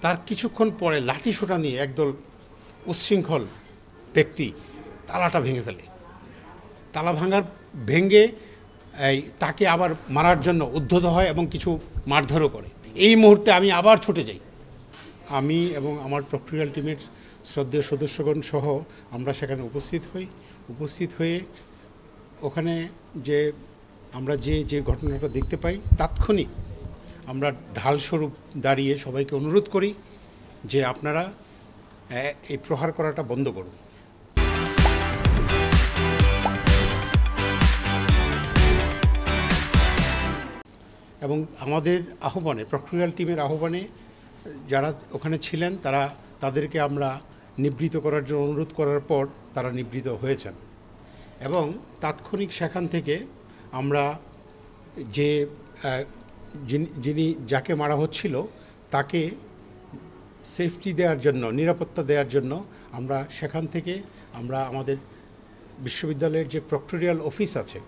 তার কিছুক্ষণ পরে লাঠিসোঁটা নিয়ে একদল উচ্ছৃঙ্খল ব্যক্তি তালাটা ভেঙে ফেলে। তালা ভেঙে তাকে আবার মারার জন্য উদ্ধত হয় এবং কিছু মারধরও করে। এই মুহূর্তে আমি আবার ছুটে যাই। আমি এবং আমার প্রক্টোরিয়াল টিমের শ্রদ্ধেয় সদস্যগণ সহ আমরা সেখানে উপস্থিত হয়ে ওখানে আমরা যে ঘটনাটা দেখতে পাই, তাৎক্ষণিক আমরা ঢালস্বরূপ দাঁড়িয়ে সবাইকে অনুরোধ করি যে আপনারা এই প্রহার করাটা বন্ধ করুন। এবং আমাদের আহ্বানে, প্রক্টোরিয়াল টিমের আহ্বানে যারা ওখানে ছিলেন তাদেরকে আমরা নিবৃত করার জন্য অনুরোধ করার পর তারা নিবৃত হয়েছেন। এবং তাৎক্ষণিক সেখান থেকে আমরা যাকে মারা হচ্ছিল তাকে সেফটি দেওয়ার জন্য, নিরাপত্তা দেওয়ার জন্য আমরা সেখান থেকে আমাদের বিশ্ববিদ্যালয়ের যে প্রক্টোরিয়াল অফিস আছে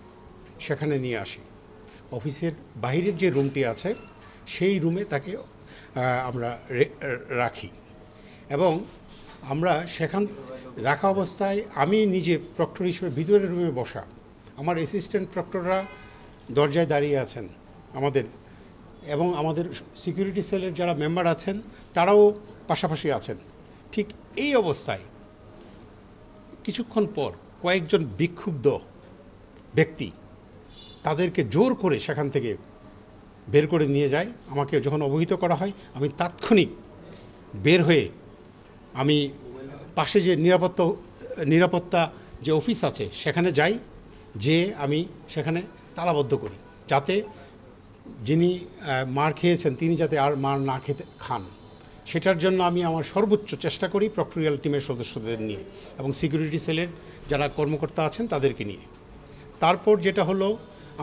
সেখানে নিয়ে আসি। অফিসের বাইরের যে রুমটি আছে সেই রুমে তাকে আমরা রাখি। এবং আমরা সেখান রাখা অবস্থায় আমি নিজে প্রক্টর হিসেবে ভিতরের রুমে বসা, আমার অ্যাসিস্ট্যান্ট প্রক্টররা দরজায় দাঁড়িয়ে আছেন এবং আমাদের সিকিউরিটি সেলের যারা মেম্বার আছেন তারাও পাশাপাশি আছেন। ঠিক এই অবস্থায় কিছুক্ষণ পর কয়েকজন বিক্ষুব্ধ ব্যক্তি তাদেরকে জোর করে সেখান থেকে বের করে নিয়ে যায়। আমাকে যখন অবহিত করা হয়, আমি তাৎক্ষণিক বের হয়ে আমি পাশে যে নিরাপত্তা যে অফিস আছে সেখানে যাই, আমি সেখানে তালাবদ্ধ করি যাতে যিনি মার খেয়েছেন তিনি যাতে আর মার না খান। সেটার জন্য আমি আমার সর্বোচ্চ চেষ্টা করি প্রক্টোরিয়াল টিমের সদস্যদের নিয়ে এবং সিকিউরিটি সেলের যারা কর্মকর্তা আছেন তাদেরকে নিয়ে। তারপর যেটা হলো,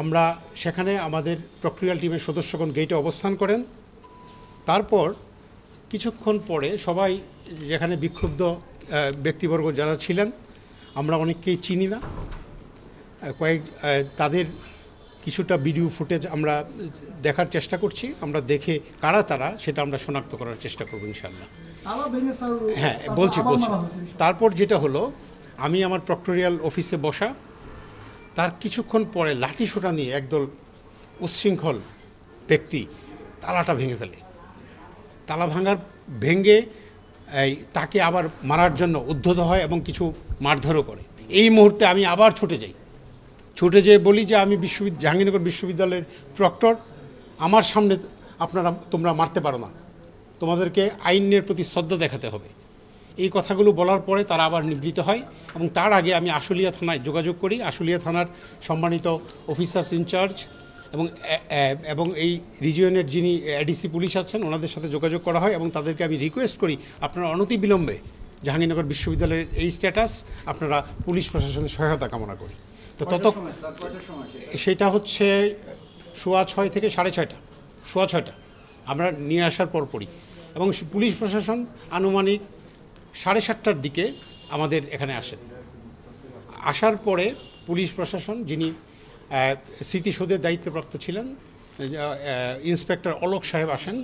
আমরা সেখানে আমাদের প্রক্টোরিয়াল টিমের সদস্যগণ গেটে অবস্থান করেন। তারপর কিছুক্ষণ পরে সবাই, যেখানে বিক্ষুব্ধ ব্যক্তিবর্গ যারা ছিলেন, আমরা অনেককেই চিনি না, তাদের কিছুটা ভিডিও ফুটেজ আমরা দেখার চেষ্টা করছি। আমরা দেখে কারা তারা সেটা আমরা শনাক্ত করার চেষ্টা করব ইনশাআল্লাহ। হ্যাঁ, বলছি। তারপর যেটা হলো, আমি আমার প্রক্টোরিয়াল অফিসে বসা, তার কিছুক্ষণ পরে লাঠিসোঁটা নিয়ে একদল উচ্ছৃঙ্খল ব্যক্তি তালাটা ভেঙে ফেলে। তালা ভেঙে তাকে আবার মারার জন্য উদ্ধত হয় এবং কিছু মারধরও করে। এই মুহূর্তে আমি আবার ছুটে যেয়ে বলি যে আমি জাহাঙ্গীরনগর বিশ্ববিদ্যালয়ের প্রক্টর, আমার সামনে তোমরা মারতে পারো না, তোমাদেরকে আইনের প্রতি শ্রদ্ধা দেখাতে হবে। এই কথাগুলো বলার পরে তারা আবার নিবৃত হয় এবং তার আগে আমি আশুলিয়া থানায় যোগাযোগ করি। আশুলিয়া থানার সম্মানিত অফিসার্স ইনচার্জ এবং এই রিজিয়নের যিনি এডিসি পুলিশ আছেন ওনাদের সাথে যোগাযোগ করা হয় এবং তাদেরকে আমি রিকোয়েস্ট করি আপনারা অনতিবিলম্বে জাহাঙ্গীরনগর বিশ্ববিদ্যালয়ের এই স্ট্যাটাস আপনারা পুলিশ প্রশাসনের সহায়তা কামনা করি। তো সেটা হচ্ছে 6:30 থেকে 6:30, 6:30 আমরা নিয়ে আসার পরপরই। এবং পুলিশ প্রশাসন আনুমানিক 7:30টার দিকে আমাদের এখানে আসার পরে পুলিশ প্রশাসন, যিনি স্মৃতিসৌধের দায়িত্বপ্রাপ্ত ছিলেন, ইন্সপেক্টর অলোক সাহেব আসেন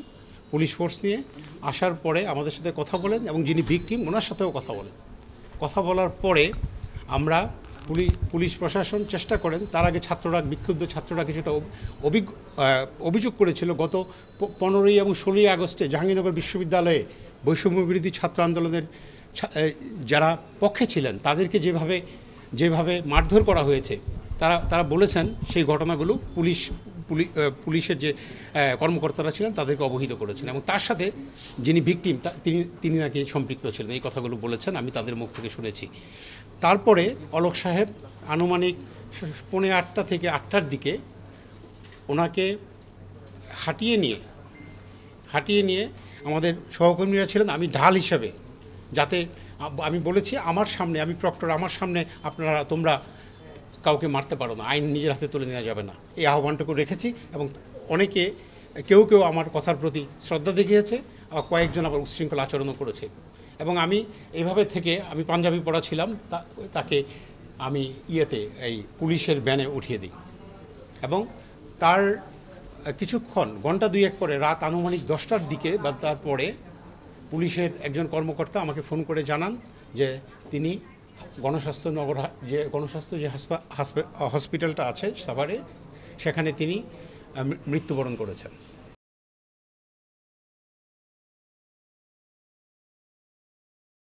পুলিশ ফোর্স নিয়ে। আসার পরে আমাদের সাথে কথা বলেন এবং যিনি ভিকটিম ওনার সাথেও কথা বলার পরে আমরা পুলিশ প্রশাসন চেষ্টা করেন। তার আগে বিক্ষুব্ধ ছাত্ররা কিছুটা অভিযোগ করেছিল গত 15 এবং 16 আগস্টে জাহাঙ্গীরনগর বিশ্ববিদ্যালয়ে বৈষম্য বিরোধী ছাত্র আন্দোলনের যারা পক্ষে ছিলেন তাদেরকে যেভাবে মারধর করা হয়েছে, তারা বলেছেন সেই ঘটনাগুলো পুলিশের যে কর্মকর্তারা ছিলেন তাদেরকে অবহিত করেছেন এবং তার সাথে যিনি ভিকটিম তিনি নাকি সম্পৃক্ত ছিলেন, এই কথাগুলো বলেছেন, আমি তাদের মুখ থেকে শুনেছি। তারপরে অলোক সাহেব আনুমানিক 7:45 থেকে 8টার দিকে ওনাকে হাঁটিয়ে নিয়ে আমাদের সহকর্মীরা ছিলেন, আমি ঢাল হিসাবে, যাতে আমি বলেছি আমার সামনে, আমি প্রক্টর, আমার সামনে তোমরা কাউকে মারতে পারো না, আইন নিজের হাতে তুলে নেওয়া যাবে না, এই আহ্বানটুকু রেখেছি। এবং কেউ আমার কথার প্রতি শ্রদ্ধা দেখিয়েছে, কয়েকজন আবার উচ্ছৃঙ্খল আচরণও করেছে। এবং আমি এইভাবে থেকে, আমি পাঞ্জাবি পরা ছিলাম, তাকে আমি এই পুলিশের ভ্যানে উঠিয়ে দিই এবং তার কিছুক্ষণ, ঘন্টা 2-1 পরে, রাত আনুমানিক 10টার দিকে বা তারপরে পুলিশের একজন কর্মকর্তা আমাকে ফোন করে জানান যে তিনি গণস্বাস্থ্য যে হসপিটালটা আছে সাভারে, সেখানে তিনি মৃত্যুবরণ করেছেন।